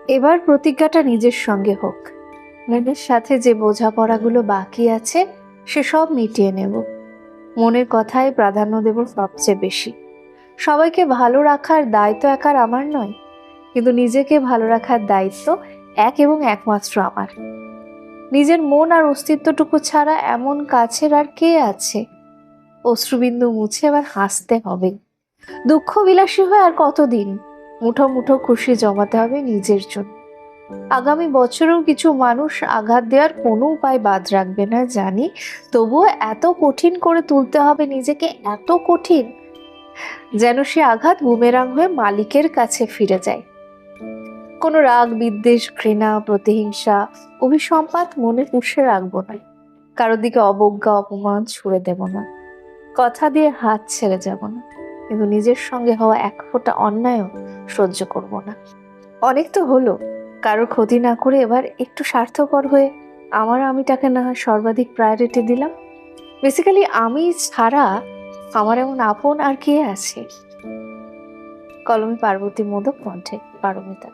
এবার প্রতিজ্ঞাটা নিজের সঙ্গে হোক। মনের সাথে যে বোঝাপড়াগুলো বাকি আছে সেসব মিটিয়ে নেব। মনের কথায় প্রাধান্য দেব সবচেয়ে বেশি। সবাইকে ভালো রাখার দায়িত্ব একার আমার নয়, কিন্তু নিজেকে ভালো রাখার দায়িত্ব এক এবং একমাত্র আমার। নিজের মন আর অস্তিত্বটুকু ছাড়া এমন কাছের আর কে আছে? অশ্রুবিন্দু মুছে এবার হাসতে হবে। দুঃখ বিলাসী হয়ে আর কতদিন? মুঠো মুঠো খুশি জমাতে হবে নিজের জন্য। আগামী বছরেও কিছু মানুষ আঘাত দেওয়ার কোনো উপায় বাদ রাখবে না জানি, তবুও এত কঠিন করে তুলতে হবে নিজেকে, এত কঠিন যেন সে আঘাত বুমেরাং হয়ে মালিকের কাছে ফিরে যায়। কোনো রাগ, বিদ্বেষ, ঘৃণা, প্রতিহিংসা, অভিসম্পাত মনে পুষে রাখবো না। কারোর দিকে অবজ্ঞা, অপমান ছুড়ে দেব না। কথা দিয়ে হাত ছেড়ে যাব না, কিন্তু নিজের সঙ্গে হওয়া এক ফোঁটা অন্যায়ও সহ্য করব না। অনেক তো হলো, কারোর ক্ষতি না করে এবার একটু স্বার্থপর হয়ে আমার আমিটাকে না হয় সর্বাধিক প্রায়োরিটি দিলাম। বেসিক্যালি আমি ছাড়া আমার এমন আপন আর কে আছে? কলমে পার্বতী মোদক, কণ্ঠে পারমিতা।